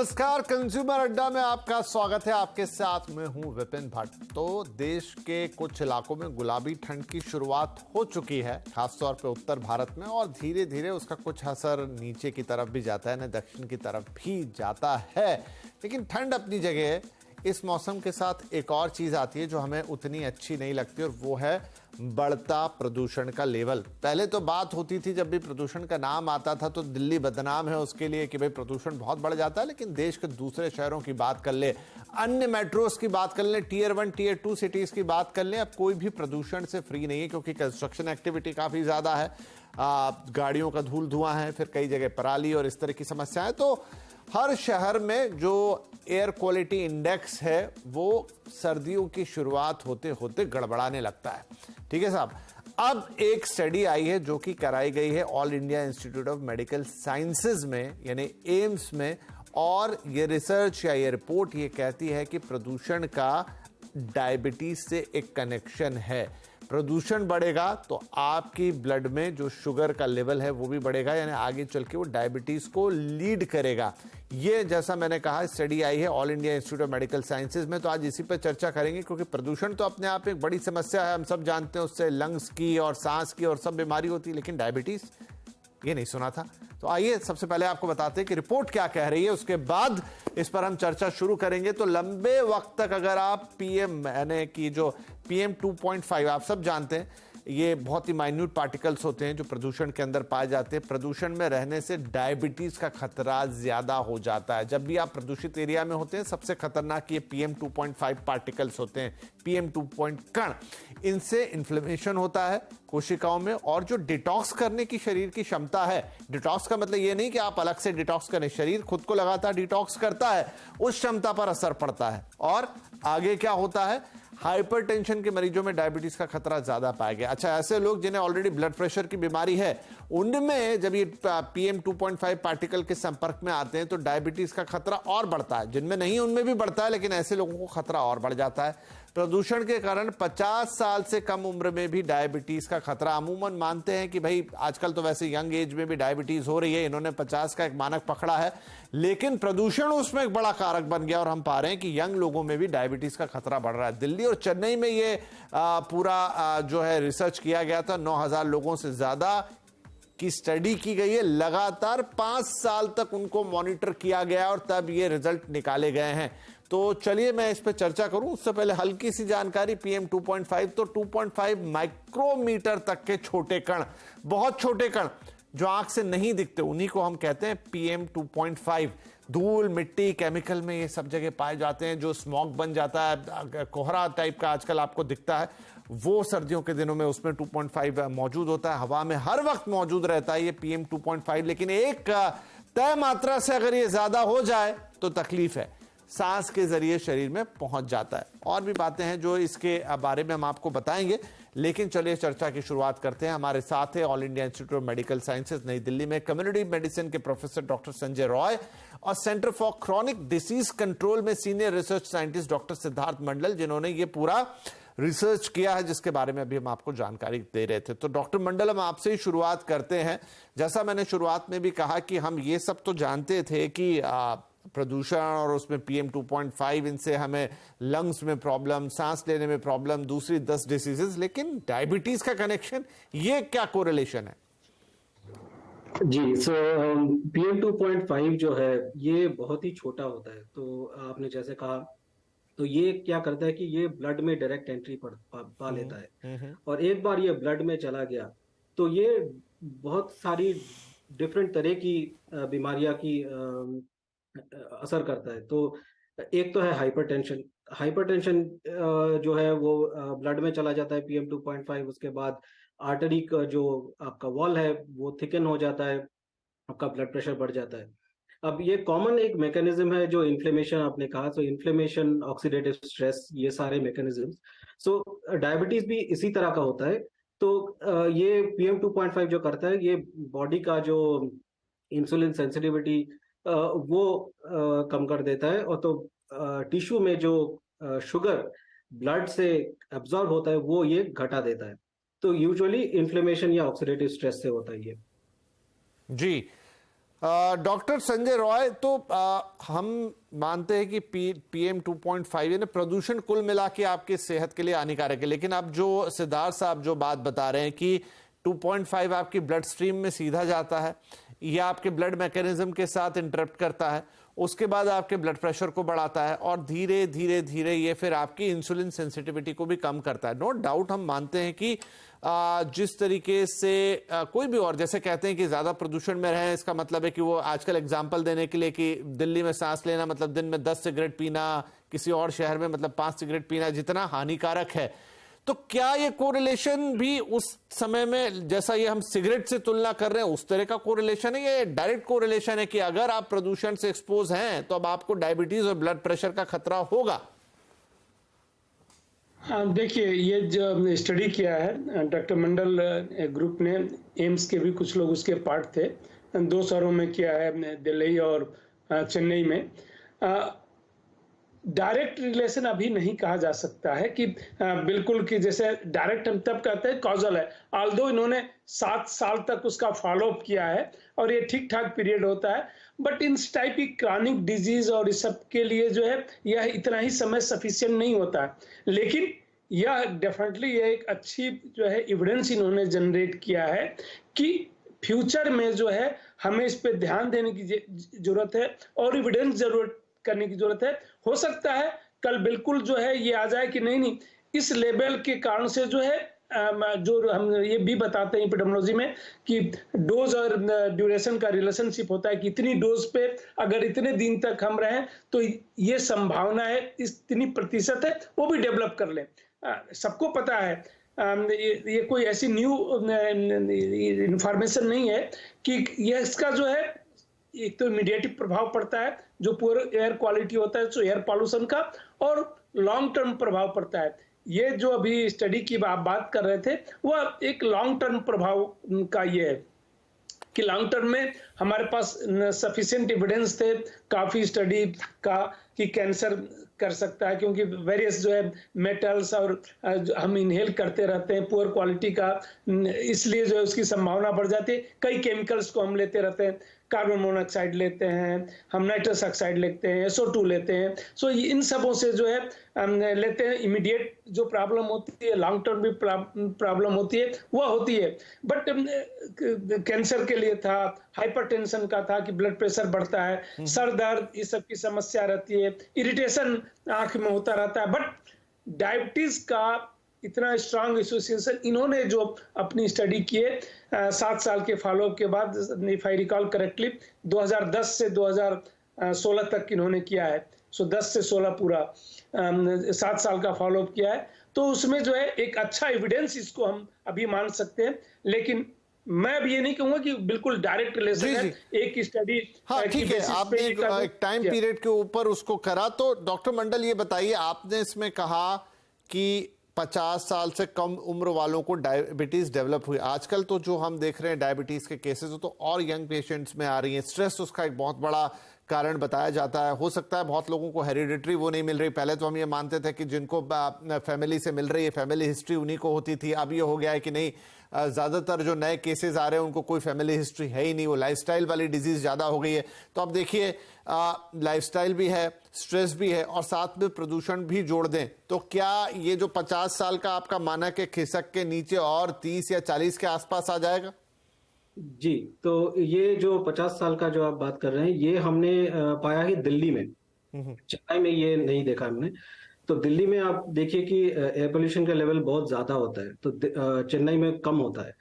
नमस्कार, कंज्यूमर अड्डा में आपका स्वागत है। आपके साथ मैं हूं विपिन भट्ट। तो देश के कुछ इलाकों में गुलाबी ठंड की शुरुआत हो चुकी है, खासतौर पे उत्तर भारत में, और धीरे धीरे उसका कुछ असर नीचे की तरफ भी जाता है, ना दक्षिण की तरफ भी जाता है। लेकिन ठंड अपनी जगह है। इस मौसम के साथ एक और चीज आती है जो हमें उतनी अच्छी नहीं लगती, और वो है बढ़ता प्रदूषण का लेवल। पहले तो बात होती थी, जब भी प्रदूषण का नाम आता था तो दिल्ली बदनाम है उसके लिए कि भाई प्रदूषण बहुत बढ़ जाता है। लेकिन देश के दूसरे शहरों की बात कर ले, अन्य मेट्रोस की बात कर ले, टीयर 1 टीयर 2 सिटीज की बात कर ले, अब कोई भी प्रदूषण से फ्री नहीं है, क्योंकि कंस्ट्रक्शन एक्टिविटी काफी ज्यादा है, गाड़ियों का धूल धुआं है, फिर कई जगह पराली और इस तरह की समस्याएं। तो हर शहर में जो एयर क्वालिटी इंडेक्स है वो सर्दियों की शुरुआत होते होते गड़बड़ाने लगता है। ठीक है साहब। अब एक स्टडी आई है जो कि कराई गई है all India institute of medical sciences में, यानी एम्स में, और ये रिसर्च या ये रिपोर्ट ये कहती है कि प्रदूषण का डायबिटीज से एक कनेक्शन है। प्रदूषण बढ़ेगा तो आपकी ब्लड में जो शुगर का लेवल है वो भी बढ़ेगा, यानी आगे चल के वो डायबिटीज को लीड करेगा। ये जैसा मैंने कहा स्टडी आई है all India institute of medical sciences में। तो आज इसी पर चर्चा करेंगे, क्योंकि प्रदूषण तो अपने आप एक बड़ी समस्या है, हम सब जानते हैं, उससे लंग्स की और सांस की और सब बीमारी होती है, लेकिन डायबिटीज ये नहीं सुना था। तो आइए सबसे पहले आपको बताते हैं कि रिपोर्ट क्या कह रही है, उसके बाद इस पर हम चर्चा शुरू करेंगे। तो लंबे वक्त तक अगर आप पीएम यानी कि जो PM 2.5 आप सब जानते हैं, ये बहुत ही माइन्यूट पार्टिकल्स होते हैं जो प्रदूषण के अंदर पाए जाते हैं। प्रदूषण में रहने से डायबिटीज का खतरा ज्यादा हो जाता है। जब भी आप प्रदूषित एरिया में होते हैं, सबसे खतरनाक ये PM 2.5 पार्टिकल्स होते हैं, PM 2. कण। इनसे इन्फ्लेमेशन होता है कोशिकाओं में, और जो डिटॉक्स करने की शरीर की क्षमता है, डिटॉक्स का मतलब ये नहीं कि आप अलग से डिटॉक्स करें, शरीर खुद को लगातार डिटॉक्स करता है, उस क्षमता पर असर पड़ता है। और आगे क्या होता है, हाइपरटेंशन के मरीजों में डायबिटीज का खतरा ज्यादा पाया गया। अच्छा, ऐसे लोग जिन्हें ऑलरेडी ब्लड प्रेशर की बीमारी है, उनमें जब ये PM 2.5 पार्टिकल के संपर्क में आते हैं तो डायबिटीज का खतरा और बढ़ता है। जिनमें नहीं उनमें भी बढ़ता है, लेकिन ऐसे लोगों को खतरा और बढ़ जाता है। प्रदूषण के कारण 50 साल से कम उम्र में भी डायबिटीज का खतरा, अमूमन मानते हैं कि भाई आजकल तो वैसे यंग एज में भी डायबिटीज हो रही है, इन्होंने 50 का एक मानक पकड़ा है, लेकिन प्रदूषण उसमें एक बड़ा कारक बन गया, और हम पा रहे हैं कि यंग लोगों में भी डायबिटीज का खतरा बढ़ रहा है। दिल्ली और चेन्नई में ये पूरा जो है रिसर्च किया गया था, 9000 लोगों से ज्यादा की स्टडी की गई है, लगातार 5 साल तक उनको मॉनिटर किया गया और तब ये रिजल्ट निकाले गए हैं। तो चलिए मैं इस पर चर्चा करूं, उससे पहले हल्की सी जानकारी। PM 2.5 तो 2.5 माइक्रोमीटर तक के छोटे कण, बहुत छोटे कण जो आंख से नहीं दिखते, उन्हीं को हम कहते हैं PM 2.5। धूल, मिट्टी, केमिकल में ये सब जगह पाए जाते हैं। जो स्मॉग बन जाता है, कोहरा टाइप का आजकल आपको दिखता है, वो सर्दियों के दिनों में उसमें 2.5 मौजूद होता है। हवा में हर वक्त मौजूद रहता है ये PM 2.5, लेकिन एक तय मात्रा से अगर ये ज्यादा हो जाए तो तकलीफ है, सांस के जरिए शरीर में पहुंच जाता है। और भी बातें हैं जो इसके बारे में हम आपको बताएंगे, लेकिन चलिए चर्चा की शुरुआत करते हैं। हमारे साथ है all India institute of medical sciences नई दिल्ली में कम्युनिटी मेडिसिन के प्रोफेसर डॉक्टर संजय रॉय, और centre for chronic disease control में senior research scientist doctor Siddharth Mandal, जिन्होंने ये पूरा रिसर्च किया है, जिसके बारे में अभी हम आपको जानकारी दे रहे थे। तो डॉक्टर मंडल, हम आपसे ही शुरुआत करते हैं। जैसा मैंने शुरुआत में भी कहा कि हम ये सब तो जानते थे कि प्रदूषण और उसमें PM 2.5, इनसे हमें लंग्स में प्रॉब्लम, सांस लेने में प्रॉब्लम, दूसरी 10 डिसीजेस, लेकिन डायबिटीज का कनेक्शन, ये क्या कोरिलेशन है? जी, PM 2.5 जो है ये बहुत ही छोटा होता है। तो आपने जैसे कहा, तो ये क्या करता है कि ये ब्लड में डायरेक्ट एंट्री पा लेता है, और एक बार ये ब्लड में चला गया तो ये बहुत सारी डिफरेंट तरह की बीमारियां की असर करता है। तो एक तो है हाइपरटेंशन। हाइपरटेंशन जो है वो ब्लड में चला जाता है PM 2.5, उसके बाद आर्टरी का जो आपका वॉल है वो थिकन हो जाता है, आपका ब्लड प्रेशर बढ़ जाता है। अब ये कॉमन एक मैकेनिज्म है जो इन्फ्लेमेशन आपने कहा, सो इन्फ्लेमेशन, ऑक्सीडेटिव स्ट्रेस, ये सारे मैकेनिज्म्स। सो डायबिटीज भी इसी तरह का होता है। तो ये PM 2.5 जो करता है, ये बॉडी का जो इंसुलिन सेंसिटिविटी वो कम कर देता है, और तो टिश्यू में जो शुगर ब्लड से एब्जॉर्ब होता है वो ये घटा देता है। तो यूजुअली इन्फ्लेमेशन या ऑक्सीडेटिव स्ट्रेस से होता है ये। जी, डॉक्टर संजय रॉय, तो हम मानते हैं कि PM 2.5 यानी प्रदूषण कुल मिला के आपकी सेहत के लिए हानिकारक है, लेकिन अब जो सिद्धार्थ साहब जो बात बता रहे हैं कि 2.5 आपकी ब्लड स्ट्रीम में सीधा जाता है, यह आपके ब्लड मैकेनिज्म के साथ इंटरप्ट करता है, उसके बाद आपके ब्लड प्रेशर को बढ़ाता है और धीरे धीरे धीरे ये फिर आपकी इंसुलिन सेंसिटिविटी को भी कम करता है। नो डाउट हम मानते हैं कि जिस तरीके से कोई भी, और जैसे कहते हैं कि ज्यादा प्रदूषण में रहें, इसका मतलब है कि वो आजकल एग्जांपल देने के लिए कि दिल्ली में सांस लेना मतलब दिन में 10 सिगरेट पीना, किसी और शहर में मतलब 5 सिगरेट पीना जितना हानिकारक है। तो क्या ये कोरिलेशन भी उस समय में जैसा ये हम सिगरेट से तुलना कर रहे हैं उस तरह का कोरिलेशन है, ये डायरेक्ट कोरिलेशन है कि अगर आप प्रदूषण से एक्सपोज हैं तो अब आपको डायबिटीज और ब्लड प्रेशर का खतरा होगा? हाँ, देखिए, ये जो स्टडी किया है डॉक्टर मंडल ग्रुप ने, एम्स के भी कुछ लोग उसके पार्ट थे, 2 शहरों में किया है, दिल्ली और चेन्नई में। डायरेक्ट रिलेशन अभी नहीं कहा जा सकता है कि बिल्कुल कि जैसे डायरेक्ट हम तब कहते हैं कॉजल है, ऑल्दो इन्होंने 7 साल तक उसका फॉलोअप किया है और ये ठीक ठाक पीरियड होता है, बट इन टाइप की क्रॉनिक डिजीज और इस सब के लिए जो है यह इतना ही समय सफिशिएंट नहीं होता है। लेकिन यह डेफिनेटली यह एक अच्छी जो है एविडेंस इन्होंने जनरेट किया है कि फ्यूचर में जो है हमें इस पे ध्यान देने की जरूरत है और एविडेंस जरूरत करने की जरूरत है। हो सकता है कल बिल्कुल जो है ये आ जाए कि नहीं इस लेवल के कारण से जो है जो हम ये भी बताते हैं एपिडेमियोलॉजी में कि डोज और ड्यूरेशन का रिलेशनशिप होता है कि इतनी डोज पे अगर इतने दिन तक हम रहें तो ये संभावना है, इतनी प्रतिशत है, वो भी डेवलप कर लें। सबको पता है, ये कोई ऐसी न्यू इंफॉर्मेशन नहीं है कि ये इसका जो है एक तो इमीडिएट प्रभाव पड़ता है जो पुअर एयर क्वालिटी होता है, जो एयर पॉल्यूशन का, और लॉन्ग टर्म प्रभाव पड़ता है। ये जो अभी स्टडी की आप बात कर रहे थे वह एक लॉन्ग टर्म प्रभाव का ये है कि लॉन्ग टर्म में हमारे पास सफिशिएंट एविडेंस थे काफी स्टडी का कि कैंसर कर सकता है, क्योंकि वेरियस जो है मेटल्स और हम इनहेल करते रहते हैं पुअर क्वालिटी का, इसलिए जो है उसकी संभावना बढ़ जाती है। कई केमिकल्स को हम लेते रहते हैं, कार्बन मोनोऑक्साइड लेते हैं, हम नाइट्रस ऑक्साइड लेते हैं, SO2 लेते हैं। सो इन सबों से जो है लेते हैं, इमीडिएट जो प्रॉब्लम होती है, लॉन्ग टर्म भी प्रॉब्लम होती है, वह होती है। बट कैंसर के लिए था, हाइपरटेंशन का था कि ब्लड प्रेशर बढ़ता है, सर दर्द, इस सब की समस्या रहती है, इरिटेशन आंख में होता रहता है। बट डायबिटीज का इतना स्ट्रांग एसोसिएशन इन्होंने जो अपनी स्टडी किए 7 साल के फॉलोअप के बाद, इफ आई रिकॉल करेक्टली 2010 से 2016 तक इन्होंने किया है। सो 10 से 16 पूरा 7 साल का फॉलोअप किया है, तो उसमें जो है एक अच्छा एविडेंस इसको हम अभी मान सकते हैं। लेकिन मैं अब ये नहीं कहूंगा कि बिल्कुल डायरेक्ट रिलेशन है एक स्टडी। हाँ ठीक है, आपने एक टाइम पीरियड के ऊपर उसको करा। तो डॉक्टर मंडल ये बताइए, आपने इसमें कहा कि 50 साल से कम उम्र वालों को डायबिटीज डेवलप हुई। आजकल तो जो हम देख रहे हैं डायबिटीज के केसेस तो और यंग पेशेंट्स में आ रही हैं। स्ट्रेस उसका एक बहुत बड़ा कारण बताया जाता है। हो सकता है बहुत लोगों को हेरिडिटरी वो नहीं मिल रही। पहले तो हम ये मानते थे कि जिनको फैमिली से मिल रही है, फैमिली हिस्ट्री उन्हीं को होती थी। अब ये हो गया है कि नहीं, ज़्यादातर जो नए केसेस आ रहे हैं उनको कोई फैमिली हिस्ट्री है ही नहीं, वो लाइफस्टाइल वाली डिजीज़ ज़्यादा हो गई है। तो अब देखिए, लाइफस्टाइल भी है, स्ट्रेस भी है और साथ में प्रदूषण भी जोड़ दें तो क्या ये जो 50 साल का आपका मानक है खिसक के नीचे और 30 या 40 के आसपास आ जाएगा? जी, तो ये जो 50 साल का जो आप बात कर रहे हैं, ये हमने पाया है दिल्ली में। चेन्नई में ये नहीं देखा हमने। तो दिल्ली में आप देखिए कि एयर पोल्यूशन का लेवल बहुत ज्यादा होता है, तो चेन्नई में कम होता है।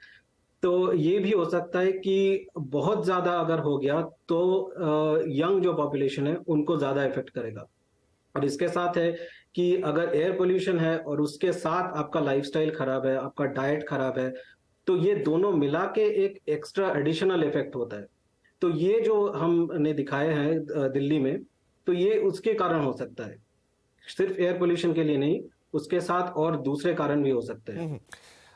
तो ये भी हो सकता है कि बहुत ज्यादा अगर हो गया तो यंग जो पॉपुलेशन है उनको ज्यादा इफेक्ट करेगा। और इसके साथ है कि अगर एयर पोल्यूशन है और उसके साथ आपका लाइफस्टाइल खराब है, आपका डाइट खराब है, तो ये दोनों मिला के एक एक्स्ट्रा एडिशनल इफेक्ट होता है। तो ये जो हमने दिखाए हैं दिल्ली में, तो ये उसके कारण हो सकता है, सिर्फ एयर पोल्यूशन के लिए नहीं, उसके साथ और दूसरे कारण भी हो सकते हैं।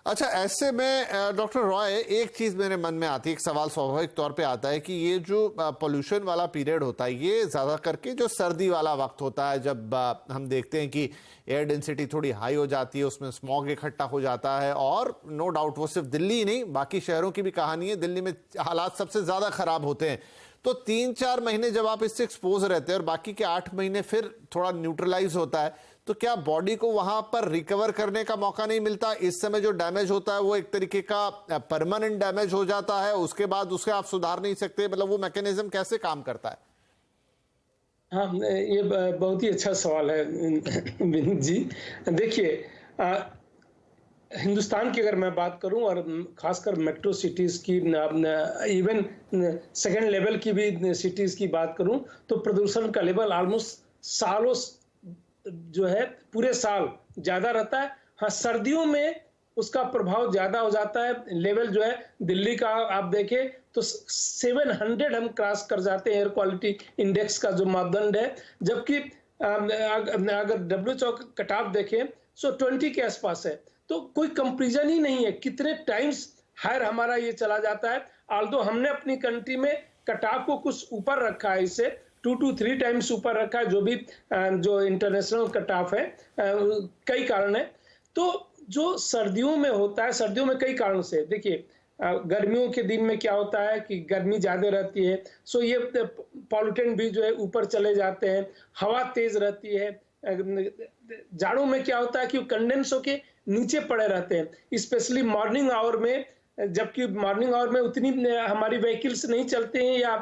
अच्छा, ऐसे में डॉक्टर रॉय, एक चीज मेरे मन में आती है, एक सवाल स्वाभाविक तौर पे आता है कि ये जो पोल्यूशन वाला पीरियड होता है ये ज्यादा करके जो सर्दी वाला वक्त होता है, जब हम देखते हैं कि एयर डेंसिटी थोड़ी हाई हो जाती है, उसमें स्मॉग इकट्ठा हो जाता है। और नो डाउट वो सिर्फ दिल्ली ही नहीं, बाकी शहरों की भी कहानी है, दिल्ली में हालात सबसे ज्यादा खराब होते हैं। तो 3-4 महीने जब आप इससे एक्सपोज रहते हैं और बाकी के 8 महीने फिर थोड़ा न्यूट्रलाइज होता है, तो क्या बॉडी को वहां पर रिकवर करने का मौका नहीं मिलता? इस समय जो डैमेज होता है वो एक तरीके का परमानेंट डैमेज हो जाता है, उसके बाद उसके आप सुधार नहीं सकते, मतलब वो मैकेनिज्म कैसे काम करता है? हाँ, ये बहुत ही अच्छा सवाल है विनीत जी। देखिए, हिंदुस्तान की अगर मैं बात करूं और खासकर मेट्रो सिटीज की, इवन सेकेंड लेवल की भी सिटीज की बात करूं, तो प्रदूषण का लेवल ऑलमोस्ट सालों जो है पूरे साल ज्यादा रहता है। हाँ, सर्दियों में उसका प्रभाव ज्यादा हो जाता है। लेवल जो है दिल्ली का आप देखें तो 700 हम क्रॉस कर जाते हैं एयर क्वालिटी इंडेक्स का जो मापदंड है, जबकि अगर WHO कट ऑफ देखें तो 20 के आसपास है। तो कोई कंपैरिजन ही नहीं है, कितने टाइम्स हायर हमारा ये चला जाता है। आल्दो हमने अपनी कंट्री में कट ऑफ को कुछ ऊपर रखा है, इसे 2 to 3 टाइम्स ऊपर रखा है, जो भी जो इंटरनेशनल कट ऑफ है। कई कारण है। तो जो सर्दियों में होता है, सर्दियों में कई कारणों से, देखिए गर्मियों के दिन में क्या होता है कि गर्मी ज्यादा रहती है, सो ये पॉल्यूटेंट भी जो है ऊपर चले जाते हैं, हवा तेज रहती है। जाड़ों में क्या होता है कि कंडेंस होके नीचे पड़े रहते हैं, स्पेशली मॉर्निंग आवर में, जबकि मॉर्निंग आवर में उतनी हमारी व्हीकल्स नहीं चलते हैं या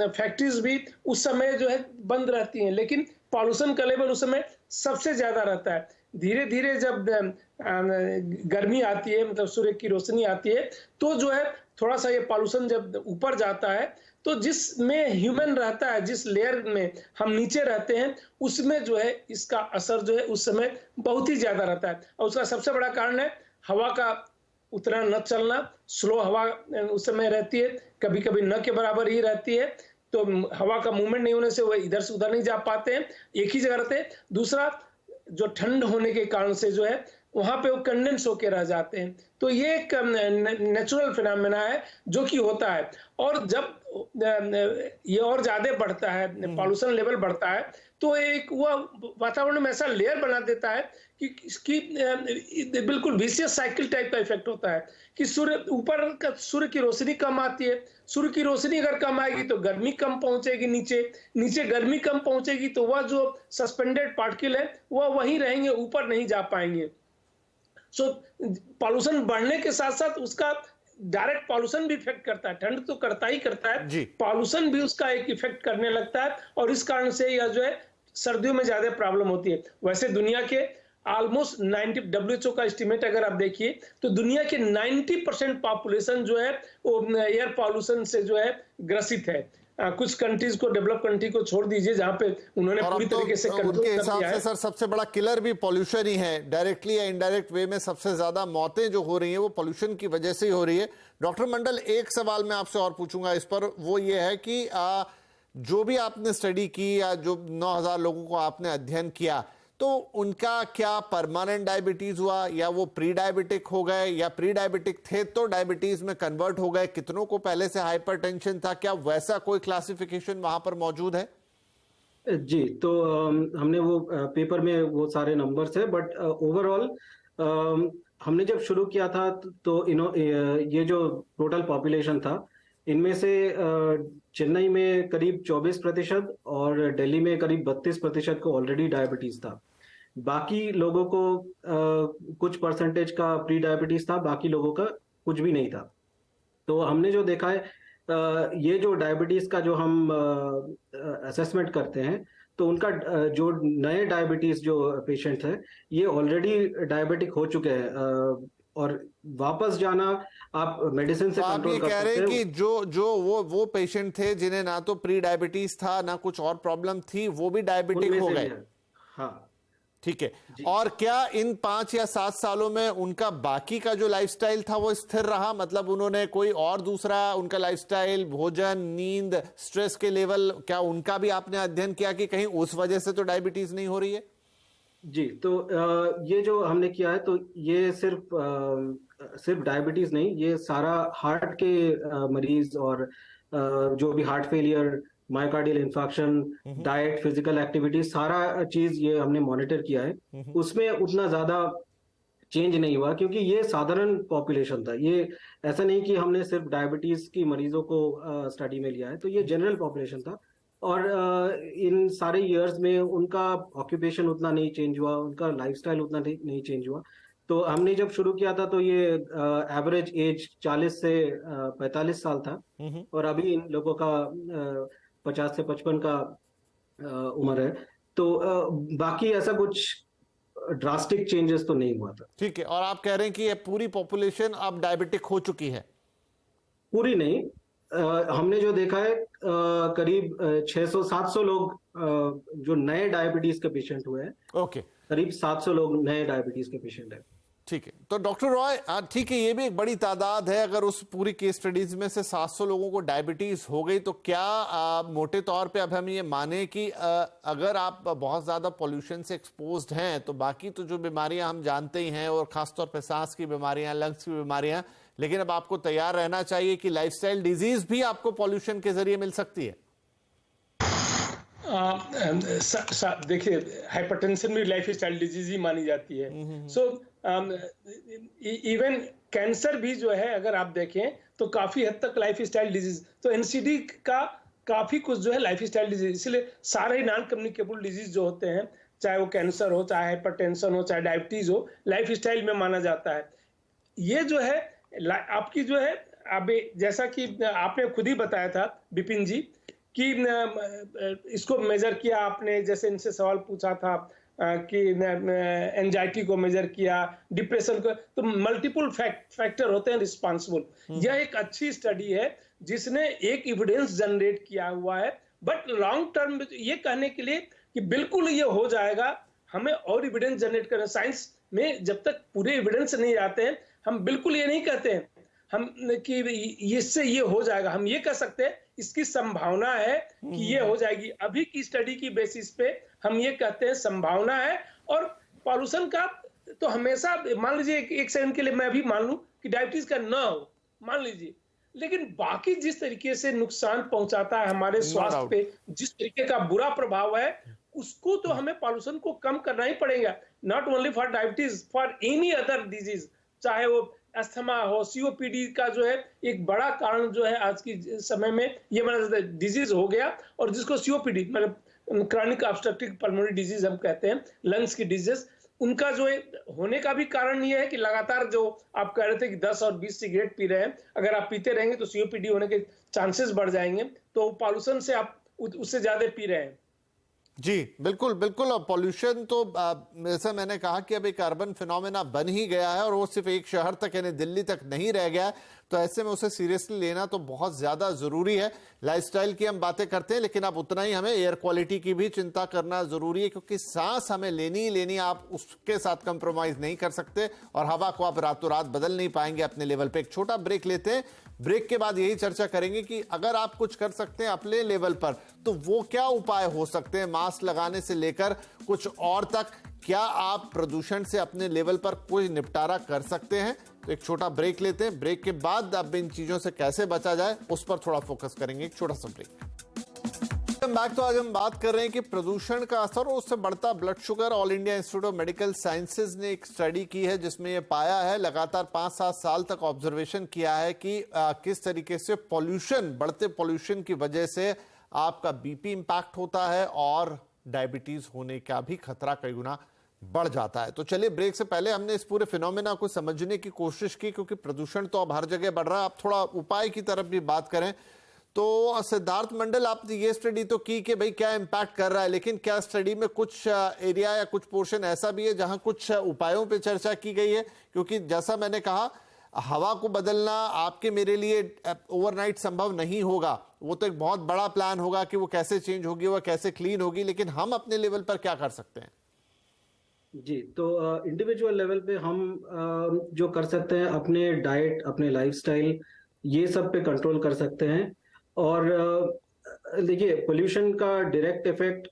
फैक्ट्रीज भी उस समय जो है बंद रहती हैं, लेकिन पॉल्यूशन का लेवल उस समय सबसे ज्यादा रहता है। धीरे धीरे जब गर्मी आती है, मतलब सूर्य की रोशनी आती है, तो जो है थोड़ा सा ये पॉल्यूशन जब ऊपर जाता है, तो जिसमें ह्यूमन रहता है, जिस लेयर में हम नीचे रहते हैं, उसमें जो है इसका असर जो है उस समय बहुत ही ज्यादा रहता है। और उसका सबसे बड़ा कारण है हवा का उतना न चलना, स्लो हवा उस समय रहती है, कभी कभी न के बराबर ही रहती है, तो हवा का मूवमेंट नहीं होने से वो इधर से उधर नहीं जा पाते हैं, एक ही जगह रहते हैं। दूसरा, जो ठंड होने के कारण से जो है वहां पे वो कंडेंस होके रह जाते हैं। तो ये एक नेचुरल फिनोमेना है जो कि होता है। और जब ये और ज्यादा बढ़ता है, पॉल्यूशन लेवल बढ़ता है, तो एक वह वातावरण में ऐसा लेयर बना देता है कि बिल्कुल विशियस साइकिल टाइप का इफेक्ट होता है कि सूर्य ऊपर का सूर्य की रोशनी कम आती है, सूर्य की रोशनी अगर कम आएगी तो गर्मी कम पहुंचेगी, नीचे गर्मी कम पहुंचेगी, तो वह जो सस्पेंडेड पार्टिकल है वह वहीं रहेंगे, ऊपर नहीं जा पाएंगे। सो पॉल्यूशन बढ़ने के साथ साथ उसका डायरेक्ट पॉल्यूशन भी इफेक्ट करता है, ठंड तो करता ही करता है, पॉल्यूशन भी उसका एक इफेक्ट करने लगता है, और इस कारण से यह जो है सर्दियों में ज्यादा प्रॉब्लम होती है। वैसे दुनिया के ऑलमोस्ट 90, WHO का एस्टिमेट अगर आप देखिए तो दुनिया के 90% पॉपुलेशन जो है वो एयर पॉल्यूशन से जो है ग्रसित है। कुछ कंट्रीज को, डेवलप कंट्री को छोड़ दीजिए जहां पे उन्होंने पूरी तरीके से कंट्रोल कर दिया है। उनके हिसाब से सर सबसे बड़ा किलर भी पॉल्यूशन ही है, डायरेक्टली या इनडायरेक्ट वे में सबसे ज्यादा मौतें जो हो रही हैं वो पॉल्यूशन की वजह से ही हो रही है। डॉक्टर मंडल, एक सवाल मैं आपसे और पूछूंगा इस पर, वो ये है कि जो भी आपने स्टडी की या जो 9000 लोगों को आपने अध्ययन किया, तो उनका क्या परमानेंट डायबिटीज हुआ या वो प्री डायबिटिक हो गए, या प्री डायबिटिक थे तो डायबिटीज में कन्वर्ट हो गए, कितनों को पहले से हाइपरटेंशन था, क्या वैसा कोई क्लासिफिकेशन वहां पर मौजूद है? जी, तो हमने वो पेपर में वो सारे नंबर्स है, बट ओवरऑल हमने जब शुरू किया था तो ये जो टोटल पॉपुलेशन था, इनमें से चेन्नई में करीब 24% और दिल्ली में करीब 32% को ऑलरेडी डायबिटीज था। बाकी लोगों को कुछ परसेंटेज का प्री डायबिटीज था, बाकी लोगों का कुछ भी नहीं था। तो हमने जो देखा है, ये जो डायबिटीज का जो हम असेसमेंट करते हैं, तो उनका जो नए डायबिटीज जो पेशेंट है ये ऑलरेडी डायबिटिक हो चुके हैं, और वापस जाना आप मेडिसिन से कंट्रोल कर सकते हैं। आप ये कह रहे हैं कि जो वो पेशेंट थे जिन्हें ना तो प्री डायबिटीज था ना कुछ और प्रॉब्लम थी, वो भी डायबिटिक हो गए? हाँ, ठीक है। और क्या इन 5 या 7 सालों में उनका बाकी का जो लाइफस्टाइल था वो स्थिर रहा? मतलब उन्होंने कोई और दूसरा उनका लाइफस्टाइल, भोजन, नींद, स्ट्रेस के लेवल, क्या उनका भी आपने अध्ययन किया कि कहीं उस वजह से तो डायबिटीज नहीं हो रही है? जी, तो ये जो हमने किया है, तो ये सिर्फ डायबिटीज नहीं, ये सारा हार्ट के मरीज और जो भी heart failure, myocardial infarction, diet, physical activity, सारा चीज ये हमने मॉनिटर किया है। उसमें उतना ज्यादा चेंज नहीं हुआ, क्योंकि ये साधारण पॉपुलेशन था। ये ऐसा नहीं कि हमने सिर्फ डायबिटीज की मरीजों को स्टडी में लिया है, तो ये जनरल पॉपुलेशन था। और इन सारे इयर्स में उनका ऑक्यूपेशन उतना नहीं चेंज हुआ, उनका लाइफस्टाइल उतना नहीं चेंज हुआ। तो हमने जब शुरू किया था तो ये एवरेज एज 40 से 45 साल था, और अभी इन लोगों का 50 से 55 का उम्र है। तो बाकी ऐसा कुछ ड्रास्टिक चेंजेस तो नहीं हुआ था। ठीक है, और आप कह रहे हैं कि ये पूरी पॉपुलेशन अब डायबिटिक हो चुकी है? पूरी नहीं, हमने जो देखा है करीब 600-700 लोग जो नए डायबिटीज के पेशेंट हुए हैं। ओके, करीब 700 लोग नए डायबिटीज के पेशेंट हैं। ठीक है। तो डॉक्टर रॉय, ठीक है, ये भी एक बड़ी तादाद है। अगर उस पूरी केस स्टडीज में से 700 लोगों को डायबिटीज हो गई, तो क्या मोटे तौर पे अब हम ये माने कि अगर आप बहुत ज्यादा पॉल्यूशन से एक्सपोज्ड हैं तो बाकी तो जो बीमारियां हम जानते ही हैं, और खासतौर पे सांस की बीमारियां, लंग्स की बीमारियां, लेकिन अब आपको तैयार रहना चाहिए कि लाइफस्टाइल डिजीज भी आपको पॉल्यूशन के जरिए मिल सकती है? देखिए, हाइपरटेंशन भी लाइफ स्टाइल डिजीज ही मानी जाती है। सो इवन कैंसर भी जो है, अगर आप देखें तो काफी हद तक लाइफ स्टाइल डिजीज, तो एनसीडी का काफी कुछ जो है लाइफ स्टाइल डिजीज, इसलिए सारे नॉन कम्युनिकेबल डिजीज जो होते हैं, चाहे वो कैंसर हो, चाहे हाइपरटेंशन हो, चाहे डायबिटीज हो, लाइफ स्टाइल में माना जाता है। ये जो है आपकी जो है, अभी जैसा कि आपने खुद ही बताया था विपिन जी कि इसको मेजर किया आपने, जैसे इनसे सवाल पूछा था कि एंजाइटी को मेजर किया, डिप्रेशन को, तो मल्टीपल फैक्टर होते हैं रिस्पॉन्सिबल। यह एक अच्छी स्टडी है जिसने एक एविडेंस जनरेट किया हुआ है, बट लॉन्ग टर्म ये कहने के लिए कि बिल्कुल ये हो जाएगा, हमें और एविडेंस जनरेट करना। साइंस में जब तक पूरे एविडेंस नहीं आते हैं, हम बिल्कुल ये नहीं कहते हैं हम कि इससे ये हो जाएगा। हम ये कह सकते हैं इसकी संभावना है कि ये हो जाएगी। अभी की स्टडी की बेसिस पे हम ये कहते हैं संभावना है। और पॉल्यूशन का तो हमेशा, मान लीजिए एक सेकंड के लिए मैं भी मान लूं कि डायबिटीज का ना हो, मान लीजिए, लेकिन बाकी जिस तरीके से नुकसान पहुंचाता है हमारे स्वास्थ्य पे, जिस तरीके का बुरा प्रभाव है, उसको तो हमें पॉल्यूशन को कम करना ही पड़ेगा। Not only for diabetes, for any other disease, चाहे वो अस्थमा हो, सीओपीडी का जो है एक बड़ा कारण जो है आज की समय में ये माना जाता है डिजीज हो गया, और जिसको सीओपीडी मतलब क्रॉनिक ऑब्स्ट्रक्टिव पल्मोनरी डिजीज हम कहते हैं, लंग्स की डिजीज, उनका जो है होने का भी कारण ये है कि लगातार जो आप कह रहे थे कि 10 और 20 सिगरेट पी रहे हैं, अगर आप पीते रहेंगे तो सीओपीडी होने के चांसेस बढ़ जाएंगे। तो पॉल्यूशन से आप उससे ज्यादा पी रहे हैं। जी बिल्कुल बिल्कुल। और पॉल्यूशन तो जैसा मैंने कहा कि अब एक अर्बन फिनोमेना बन ही गया है, और वो सिर्फ एक शहर तक यानी दिल्ली तक नहीं रह गया है। तो ऐसे में उसे सीरियसली लेना तो बहुत ज्यादा जरूरी है। लाइफस्टाइल की हम बातें करते हैं, लेकिन अब उतना ही हमें एयर क्वालिटी की भी चिंता करना जरूरी है, क्योंकि सांस हमें लेनी ही लेनी, आप उसके साथ कंप्रोमाइज नहीं कर सकते, और हवा को आप रातों रात बदल नहीं पाएंगे अपने लेवल पे। एक छोटा ब्रेक लेते हैं, ब्रेक के बाद यही चर्चा करेंगे कि अगर आप कुछ कर सकते हैं अपने लेवल पर तो वो क्या उपाय हो सकते हैं, मास्क लगाने से लेकर कुछ और तक। क्या आप प्रदूषण से अपने लेवल पर कोई निपटारा कर सकते हैं? तो एक छोटा ब्रेक लेते हैं, ब्रेक के बाद अब इन चीजों से कैसे बचा जाए उस पर थोड़ा फोकस करेंगे। एक छोटा सा ब्रेक बैक। तो आज हम बात कर रहे हैं कि प्रदूषण का असर और उससे बढ़ता blood sugar. All India institute of medical sciences ने एक स्टडी की है जिसमें यह पाया है, लगातार 5-7 साल तक ऑब्जर्वेशन किया है कि किस तरीके से पॉल्यूशन, बढ़ते पॉल्यूशन की वजह से आपका बीपी इंपैक्ट होता है और डायबिटीज होने का भी खतरा कई गुना बढ़ जाता है। तो चलिए, ब्रेक से पहले हमने इस पूरे फिनोमेना को समझने की कोशिश की, क्योंकि प्रदूषण तो अब हर जगह बढ़ रहा है। अब थोड़ा उपाय की तरफ भी बात करें तो सिद्धार्थ मंडल, आपने ये स्टडी तो की कि भाई क्या इंपैक्ट कर रहा है, लेकिन क्या स्टडी में कुछ एरिया या कुछ पोर्शन ऐसा भी है जहां कुछ उपायों पे चर्चा की गई है? क्योंकि जैसा मैंने कहा, हवा को बदलना आपके मेरे लिए ओवरनाइट संभव नहीं होगा, वो तो एक बहुत बड़ा प्लान होगा कि वो कैसे चेंज होगी, वो कैसे क्लीन होगी, लेकिन हम अपने लेवल पर क्या कर सकते हैं? जी, तो इंडिविजुअल लेवल पे हम जो कर सकते हैं, अपने डाइट, अपने लाइफस्टाइल, ये सब पे कंट्रोल कर सकते हैं। और देखिए, पोल्यूशन का डायरेक्ट इफेक्ट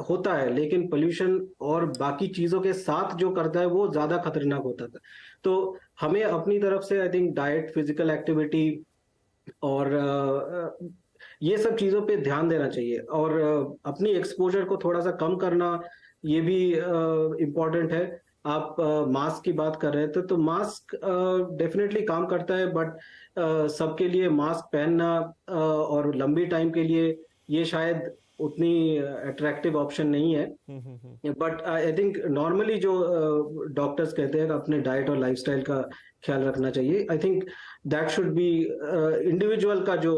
होता है, लेकिन पोल्यूशन और बाकी चीजों के साथ जो करता है वो ज्यादा खतरनाक होता है। तो हमें अपनी तरफ से I think diet, physical activity और ये सब चीजों पे ध्यान देना चाहिए, और अपनी एक्सपोजर को थोड़ा सा कम करना ये भी इम्पोर्टेंट है। आप मास्क की बात कर रहे थे, तो मास्क डेफिनेटली काम करता है, बट सबके लिए मास्क पहनना और लंबी टाइम के लिए ये शायद उतनी अट्रैक्टिव ऑप्शन नहीं है। बट आई थिंक नॉर्मली जो डॉक्टर्स कहते हैं अपने डाइट और लाइफस्टाइल का ख्याल रखना चाहिए। I think that should be individual का जो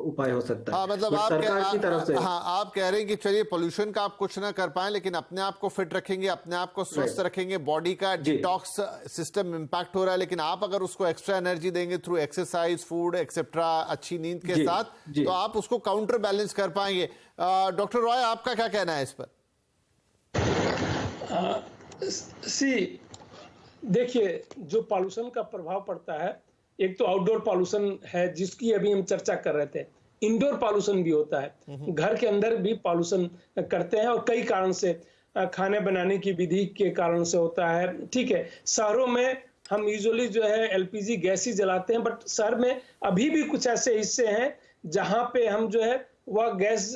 उपाय हो सकता है। हाँ, मतलब But आप सरकार की तरफ से हाँ, आप कह रहे हैं कि चलिए पोल्यूशन का आप कुछ ना कर पाए, लेकिन अपने आप को फिट रखेंगे, अपने आप को स्वस्थ रखेंगे, बॉडी का डिटॉक्स सिस्टम इम्पैक्ट हो रहा है, लेकिन आप अगर उसको एक्स्ट्रा एनर्जी देंगे थ्रू एक्सरसाइज, फूड एक्सेट्रा, अच्छी नींद के साथ, तो आप उसको काउंटर बैलेंस कर पाएंगे। डॉक्टर रॉय, आपका क्या कहना है इस पर? देखिए, जो पॉल्यूशन का प्रभाव पड़ता है, एक तो आउटडोर पॉल्यूशन है जिसकी अभी हम चर्चा कर रहे थे, इंडोर पॉल्यूशन भी होता है, घर के अंदर भी पॉल्यूशन करते हैं और कई कारण से, खाने बनाने की विधि के कारण से होता है। ठीक है, शहरों में हम यूजुअली जो है एलपीजी गैस ही जलाते हैं, बट शहर में अभी भी कुछ ऐसे हिस्से हैं जहां पे हम जो है वह गैस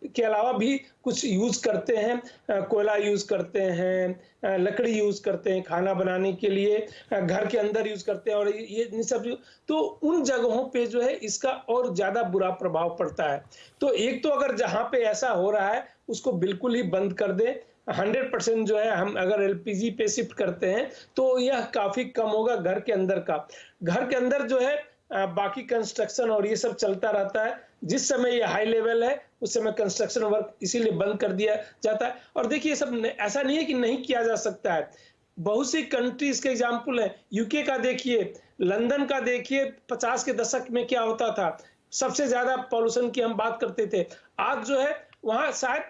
के अलावा भी कुछ यूज करते हैं, कोयला यूज करते हैं, लकड़ी यूज करते हैं खाना बनाने के लिए, घर के अंदर यूज करते हैं, और ये सब तो उन जगहों पे जो है इसका और ज्यादा बुरा प्रभाव पड़ता है। तो एक तो अगर जहां पे ऐसा हो रहा है उसको बिल्कुल ही बंद कर दे, 100% जो है हम अगर एलपीजी पे शिफ्ट करते हैं तो यह काफी कम होगा घर के अंदर का। घर के अंदर जो है बाकी कंस्ट्रक्शन और ये सब चलता रहता है, जिस समय ये हाई लेवल है उस समय कंस्ट्रक्शन वर्क इसीलिए बंद कर दिया जाता है। और देखिए, सब ऐसा नहीं है कि नहीं किया जा सकता है, बहुत सी कंट्रीज के एग्जाम्पल है, यूके का देखिए, लंदन का देखिए, 50 के दशक में क्या होता था, सबसे ज्यादा पॉल्यूशन की हम बात करते थे, आज जो है वहां शायद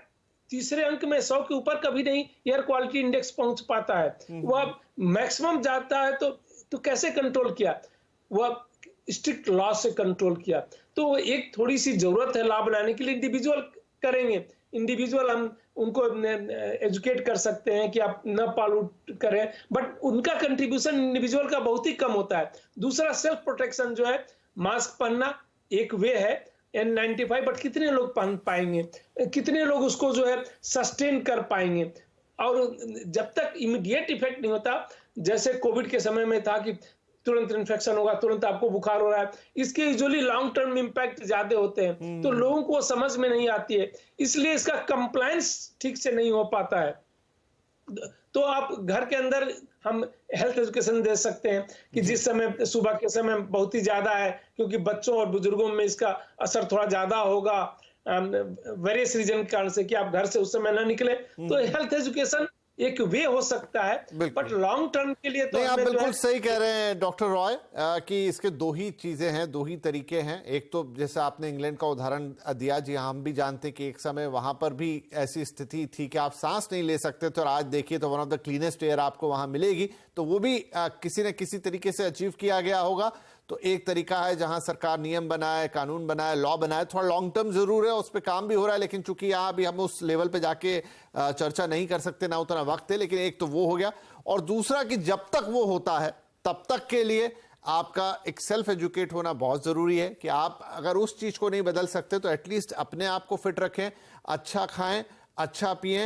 तीसरे अंक में 100 के ऊपर कभी नहीं एयर क्वालिटी इंडेक्स पहुंच पाता है। वह मैक्सिमम जाता है तो कैसे कंट्रोल किया, वह स्ट्रिक्ट लॉ से कंट्रोल किया। तो एक थोड़ी सी जरूरत है लॉ बनाने के लिए, इंडिविजुअल करेंगे, इंडिविजुअल हम उनको एजुकेट कर सकते हैं कि आप न पॉल्यूट करें, बट उनका कंट्रीब्यूशन इंडिविजुअल का बहुत ही कम होता है। दूसरा, सेल्फ प्रोटेक्शन जो है, मास्क पहनना एक वे है, N95, बट कितने लोग पहन पाएंगे, कितने लोग उसको जो है सस्टेन कर पाएंगे। और जब तक इमीडिएट इफेक्ट नहीं होता, जैसे कोविड के समय में था कि तुरंत इन्फेक्शन होगा, तुरंत आपको बुखार हो रहा है, इसके यूजुअली लॉन्ग टर्म इंपैक्ट ज्यादा होते हैं, तो लोगों को समझ में नहीं आती है, इसलिए इसका कंप्लायंस ठीक से नहीं हो पाता है। तो आप घर के अंदर हम हेल्थ एजुकेशन दे सकते हैं कि जिस समय सुबह के समय बहुत ही ज्यादा है, क्योंकि बच्चों और बुजुर्गों में इसका असर थोड़ा ज्यादा होगा वेरियस रीजन के कारण से, कि आप घर से उस समय ना निकले, तो हेल्थ एजुकेशन एक वे हो सकता है, बट लॉन्ग टर्म के लिए तो नहीं, आप बिल्कुल सही कह रहे हैं डॉक्टर रॉय कि इसके दो ही चीजें हैं, दो ही तरीके हैं। एक तो जैसे आपने इंग्लैंड का उदाहरण दिया, जी हम भी जानते हैं कि एक समय वहां पर भी ऐसी स्थिति थी कि आप सांस नहीं ले सकते थे, और आज देखिए तो one of the cleanest air आपको वहां मिलेगी, तो वो भी किसी न किसी तरीके से अचीव किया गया होगा। तो एक तरीका है जहां सरकार नियम बनाए, कानून बनाए, लॉ बनाए, थोड़ा लॉन्ग टर्म जरूर है, उस पर काम भी हो रहा है, लेकिन चूंकि यहाँ भी हम उस लेवल पे जाके चर्चा नहीं कर सकते, ना उतना वक्त है। लेकिन एक तो वो हो गया, और दूसरा कि जब तक वो होता है तब तक के लिए आपका एक सेल्फ एजुकेट होना बहुत जरूरी है, कि आप अगर उस चीज को नहीं बदल सकते तो एटलीस्ट अपने आप को फिट रखें, अच्छा खाएं, अच्छा पिएं,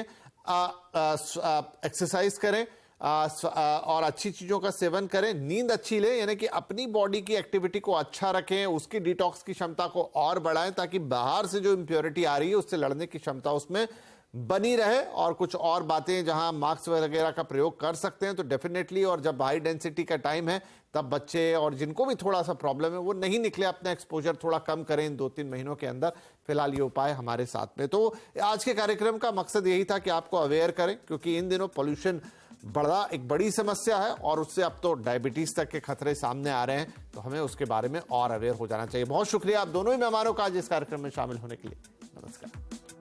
एक्सरसाइज करें, और अच्छी चीजों का सेवन करें, नींद अच्छी लें, यानी कि अपनी बॉडी की एक्टिविटी को अच्छा रखें, उसकी डिटॉक्स की क्षमता को और बढ़ाएं, ताकि बाहर से जो इम्प्योरिटी आ रही है उससे लड़ने की क्षमता उसमें बनी रहे। और कुछ और बातें जहां मास्क वगैरह का प्रयोग कर सकते हैं तो डेफिनेटली, और जब हाई डेंसिटी का टाइम है तब बच्चे और जिनको भी थोड़ा सा प्रॉब्लम है वो नहीं निकले, अपना एक्सपोजर थोड़ा कम करें इन 2-3 महीनों के अंदर। फिलहाल ये उपाय हमारे साथ में। तो आज के कार्यक्रम का मकसद यही था कि आपको अवेयर करें, क्योंकि इन दिनों पॉल्यूशन एक बड़ी समस्या है, और उससे अब तो डायबिटीज तक के खतरे सामने आ रहे हैं, तो हमें उसके बारे में और अवेयर हो जाना चाहिए। बहुत शुक्रिया आप दोनों ही मेहमानों का आज इस कार्यक्रम में शामिल होने के लिए। नमस्कार।